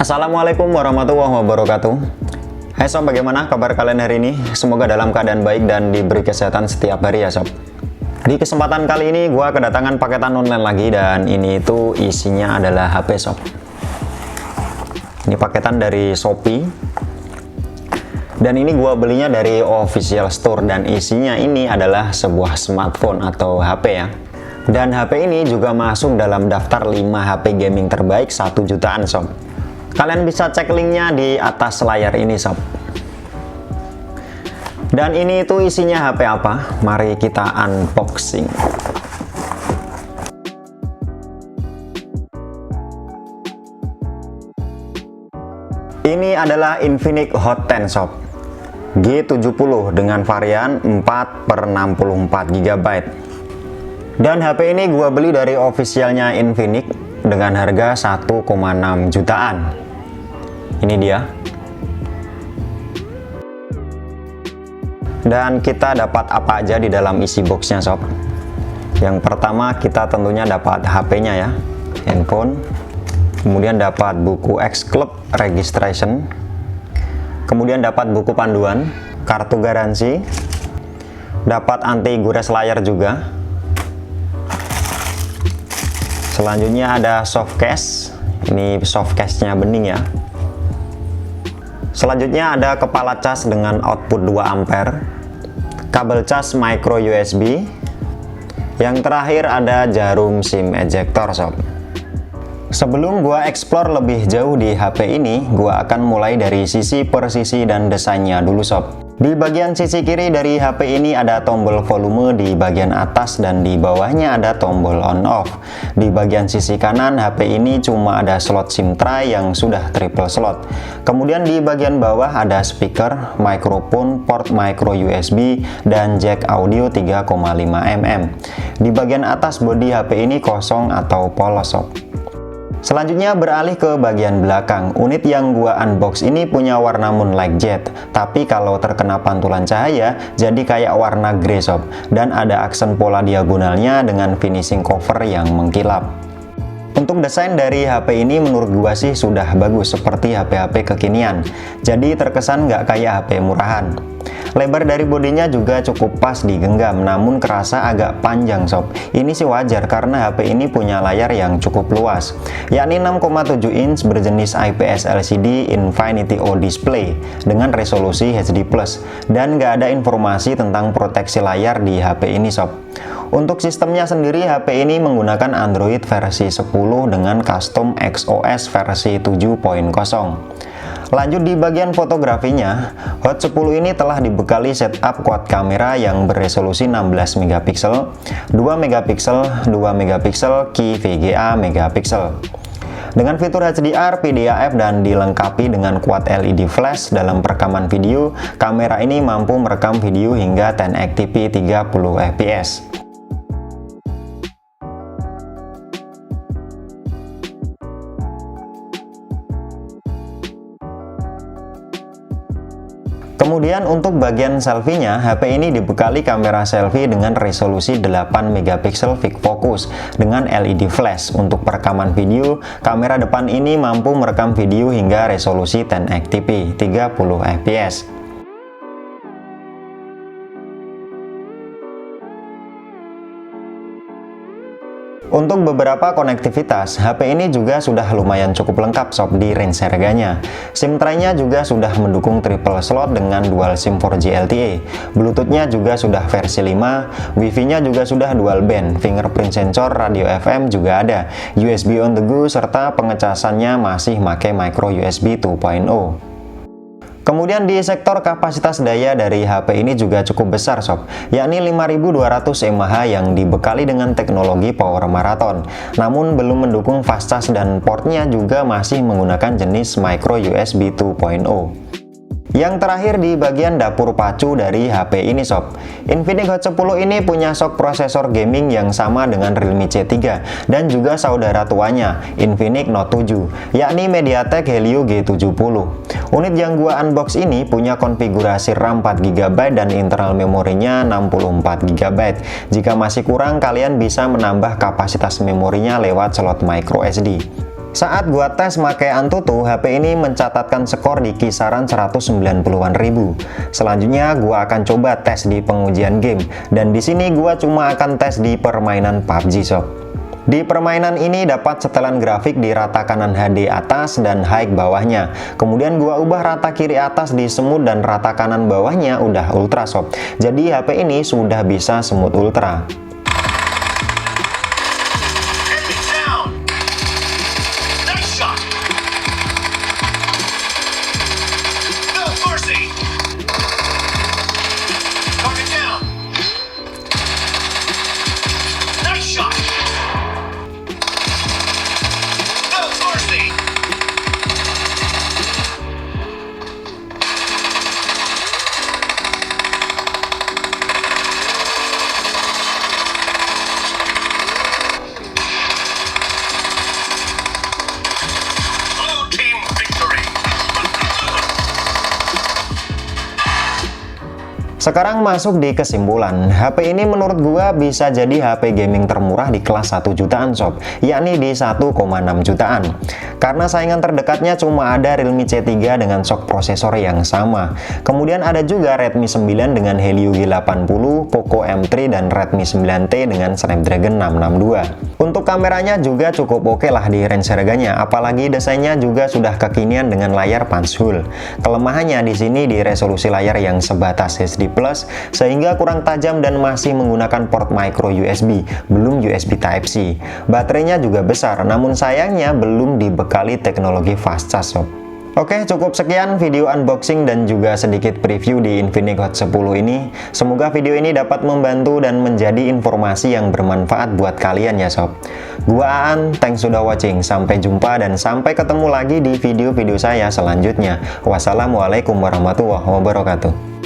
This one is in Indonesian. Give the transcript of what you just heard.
Assalamualaikum warahmatullahi wabarakatuh. Hai sob, bagaimana kabar kalian hari ini? Semoga dalam keadaan baik dan diberi kesehatan setiap hari ya sob. Di kesempatan kali ini gua kedatangan paketan online lagi, dan ini itu isinya adalah HP sob. Ini paketan dari Shopee. Dan ini gua belinya dari official store, dan isinya ini adalah sebuah smartphone atau HP ya. Dan HP ini juga masuk dalam daftar 5 HP gaming terbaik 1 jutaan sob. Kalian bisa cek linknya di atas layar ini sob. Dan ini itu isinya HP apa? Mari kita unboxing. Ini adalah Infinix Hot 10 sob, G70 dengan varian 4/64 GB. Dan HP ini gua beli dari officialnya Infinix dengan harga 1,6 jutaan. Ini dia. Dan kita dapat apa aja di dalam isi boxnya sob. Yang pertama kita tentunya dapat HP-nya ya, handphone. Kemudian dapat buku X Club Registration. Kemudian dapat buku panduan, kartu garansi, dapat anti gores layar juga. Selanjutnya ada soft case. Ini soft case-nya bening ya. Selanjutnya ada kepala cas dengan output 2 ampere, kabel cas micro USB. Yang terakhir ada jarum SIM ejector sob. Sebelum gua explore lebih jauh di HP ini, gua akan mulai dari sisi persisi dan desainnya dulu sob. Di bagian sisi kiri dari HP ini ada tombol volume di bagian atas, dan di bawahnya ada tombol on off. Di bagian sisi kanan HP ini cuma ada slot SIM tray yang sudah triple slot. Kemudian di bagian bawah ada speaker, microphone, port micro USB, dan jack audio 3,5 mm. Di bagian atas bodi HP ini kosong atau polos sob. Selanjutnya beralih ke bagian belakang. Unit yang gua unbox ini punya warna Moonlight Jet, tapi kalau terkena pantulan cahaya jadi kayak warna grey sob, dan ada aksen pola diagonalnya dengan finishing cover yang mengkilap. Untuk desain dari HP ini menurut gua sih sudah bagus seperti HP-HP kekinian, jadi terkesan nggak kayak HP murahan. Lebar dari bodinya juga cukup pas digenggam, namun kerasa agak panjang sob. Ini sih wajar karena HP ini punya layar yang cukup luas, yakni 6,7 inch berjenis IPS LCD Infinity O display dengan resolusi HD+, dan nggak ada informasi tentang proteksi layar di HP ini sob. Untuk sistemnya sendiri, HP ini menggunakan Android versi 10 dengan custom XOS versi 7.0. Lanjut di bagian fotografinya, Hot 10 ini telah dibekali setup quad kamera yang beresolusi 16 megapiksel, 2 megapiksel, 2 megapiksel, Key VGA megapiksel. Dengan fitur HDR, PDAF, dan dilengkapi dengan quad LED flash dalam perekaman video, kamera ini mampu merekam video hingga 1080p 30 fps. Kemudian untuk bagian selfie-nya, HP ini dibekali kamera selfie dengan resolusi 8 megapiksel Quick Focus dengan LED flash. Untuk perekaman video, kamera depan ini mampu merekam video hingga resolusi 1080p 30 fps. Untuk beberapa konektivitas, HP ini juga sudah lumayan cukup lengkap sob di range harganya. SIM tray-nya juga sudah mendukung triple slot dengan dual SIM 4G LTE. Bluetooth-nya juga sudah versi 5, Wi-Fi-nya juga sudah dual band, fingerprint sensor, radio FM juga ada, USB on the go, serta pengecasannya masih pakai micro USB 2.0. Kemudian di sektor kapasitas daya dari HP ini juga cukup besar sob, yakni 5200 mAh yang dibekali dengan teknologi Power Marathon, namun belum mendukung fast charge, dan portnya juga masih menggunakan jenis micro USB 2.0. Yang terakhir di bagian dapur pacu dari HP ini sob. Infinix Hot 10 ini punya sok prosesor gaming yang sama dengan Realme C3 dan juga saudara tuanya Infinix Note 7, yakni MediaTek Helio G70. Unit yang gua unbox ini punya konfigurasi RAM 4GB dan internal memorinya 64GB. Jika masih kurang, kalian bisa menambah kapasitas memorinya lewat slot micro SD. Saat gua tes pakai Antutu, HP ini mencatatkan skor di kisaran 190-an ribu. Selanjutnya gua akan coba tes di pengujian game, dan di sini gua cuma akan tes di permainan PUBG sob. Di permainan ini dapat setelan grafik di rata kanan HD atas dan high bawahnya. Kemudian gua ubah rata kiri atas di semut dan rata kanan bawahnya udah ultra sob. Jadi HP ini sudah bisa semut ultra. Sekarang masuk di kesimpulan, HP ini menurut gua bisa jadi HP gaming termurah di kelas 1 jutaan sob, yakni di 1,6 jutaan. Karena saingan terdekatnya cuma ada Realme C3 dengan shock prosesor yang sama. Kemudian ada juga Redmi 9 dengan Helio G80, Poco M3 dan Redmi 9T dengan Snapdragon 662. Untuk kameranya juga cukup oke lah di range harganya, apalagi desainnya juga sudah kekinian dengan layar punch hole. Kelemahannya di sini di resolusi layar yang sebatas HD+, sehingga kurang tajam dan masih menggunakan port micro USB, belum USB Type-C. Baterainya juga besar, namun sayangnya belum dibekali teknologi fast charge sob. Oke, cukup sekian video unboxing dan juga sedikit preview di Infinix Hot 10 ini. Semoga video ini dapat membantu dan menjadi informasi yang bermanfaat buat kalian ya sob. Gua Aan, thanks sudah watching. Sampai jumpa dan sampai ketemu lagi di video-video saya selanjutnya. Wassalamualaikum warahmatullahi wabarakatuh.